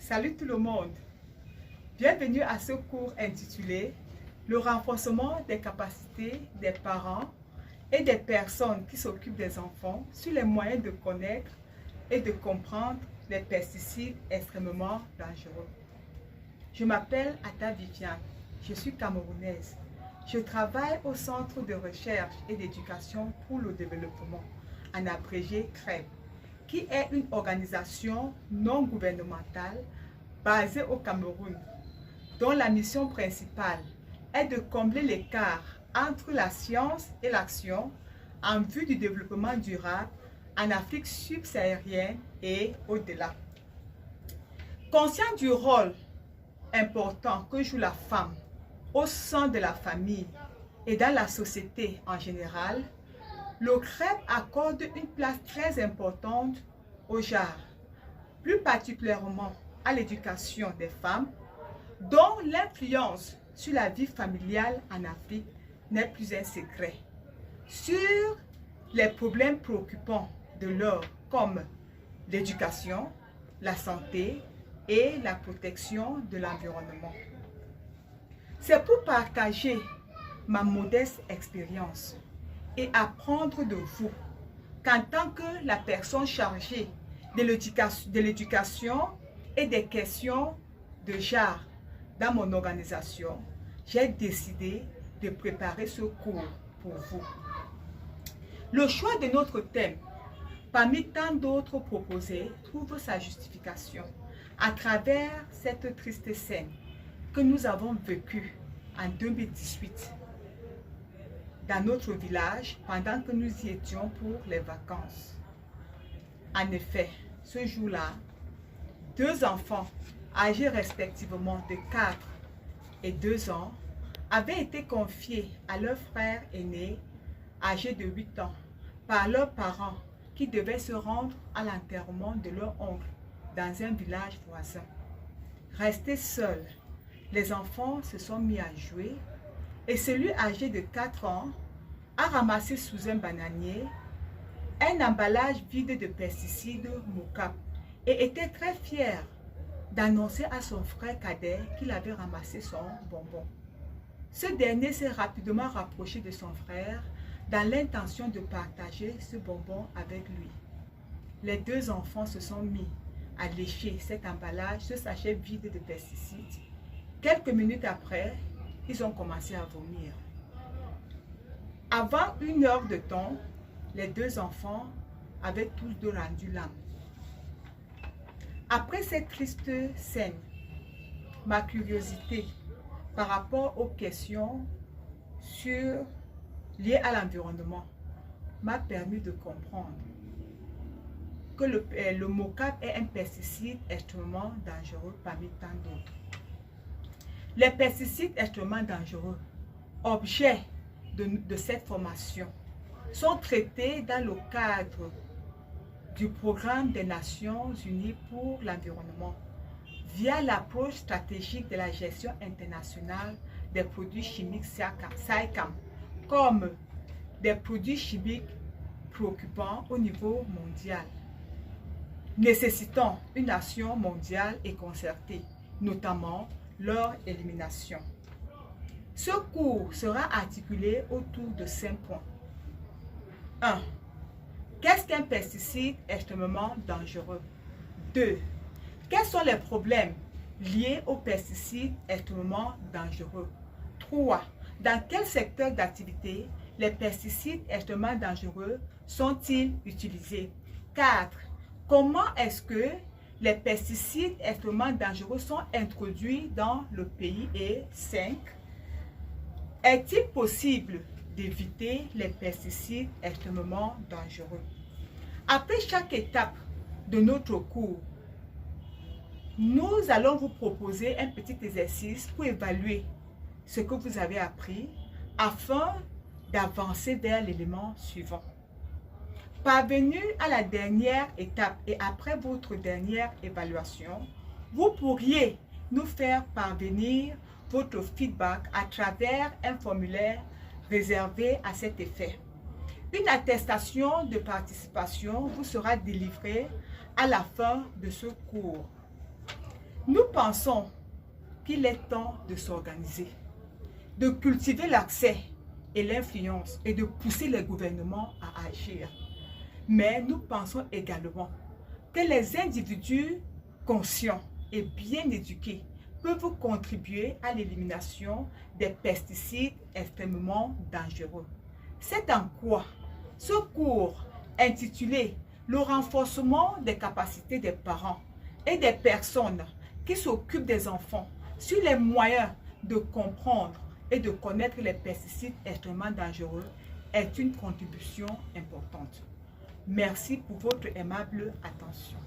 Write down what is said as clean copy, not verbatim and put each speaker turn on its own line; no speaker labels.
Salut tout le monde. Bienvenue à ce cours intitulé Le renforcement des capacités des parents et des personnes qui s'occupent des enfants sur les moyens de connaître et de comprendre les pesticides extrêmement dangereux. Je m'appelle Atta Viviane, je suis camerounaise. Je travaille au Centre de recherche et d'éducation pour le développement, en abrégé CREB, qui est une organisation non gouvernementale basée au Cameroun, dont la mission principale est de combler l'écart entre la science et l'action en vue du développement durable en Afrique subsaharienne et au-delà. Conscient du rôle important que joue la femme au sein de la famille et dans la société en général, le CREB accorde une place très importante au genre, plus particulièrement à l'éducation des femmes, dont l'influence sur la vie familiale en Afrique n'est plus un secret, sur les problèmes préoccupants de l'heure comme l'éducation, la santé et la protection de l'environnement. C'est pour partager ma modeste expérience et apprendre de vous qu'en tant que la personne chargée de l'éducation et des questions de genre dans mon organisation, j'ai décidé de préparer ce cours pour vous. Le choix de notre thème, parmi tant d'autres proposés, trouve sa justification à travers cette triste scène que nous avons vécue en 2018 dans notre village pendant que nous y étions pour les vacances. En effet, ce jour-là, 2 enfants âgés respectivement de 4 et 2 ans avaient été confiés à leur frère aîné âgé de 8 ans par leurs parents qui devaient se rendre à l'enterrement de leur oncle dans un village voisin. Restés seuls, les enfants se sont mis à jouer et celui âgé de 4 ans a ramassé sous un bananier un emballage vide de pesticides Mocap et était très fier d'annoncer à son frère cadet qu'il avait ramassé son bonbon. Ce dernier s'est rapidement rapproché de son frère dans l'intention de partager ce bonbon avec lui. Les 2 enfants se sont mis à lécher cet emballage, ce sachet vide de pesticides. Quelques minutes après, ils ont commencé à vomir. Avant 1 heure de temps, les 2 enfants avaient tous 2 rendu l'âme. Après cette triste scène, ma curiosité par rapport aux questions liées à l'environnement m'a permis de comprendre que le Mocap est un pesticide extrêmement dangereux parmi tant d'autres. Les pesticides extrêmement dangereux, objet de cette formation, sont traités dans le cadre du programme des Nations Unies pour l'environnement via l'approche stratégique de la gestion internationale des produits chimiques SAICAM, comme des produits chimiques préoccupants au niveau mondial, nécessitant une action mondiale et concertée, notamment leur élimination. Ce cours sera articulé autour de 5 points. 1. Qu'est-ce qu'un pesticide extrêmement dangereux? 2. Quels sont les problèmes liés aux pesticides extrêmement dangereux? 3. Dans quel secteur d'activité les pesticides extrêmement dangereux sont-ils utilisés? 4. Comment est-ce que les pesticides extrêmement dangereux sont introduits dans le pays? Et 5. Est-il possible d'éviter les pesticides extrêmement dangereux? Après chaque étape de notre cours, nous allons vous proposer un petit exercice pour évaluer ce que vous avez appris afin d'avancer vers l'élément suivant. Parvenu à la dernière étape et après votre dernière évaluation, vous pourriez nous faire parvenir votre feedback à travers un formulaire réservé à cet effet. Une attestation de participation vous sera délivrée à la fin de ce cours. Nous pensons qu'il est temps de s'organiser, de cultiver l'accès et l'influence et de pousser les gouvernements à agir. Mais nous pensons également que les individus conscients et bien éduqués peuvent contribuer à l'élimination des pesticides extrêmement dangereux. C'est en quoi ce cours intitulé « Le renforcement des capacités des parents et des personnes qui s'occupent des enfants sur les moyens de comprendre et de connaître les pesticides extrêmement dangereux » est une contribution importante. Merci pour votre aimable attention.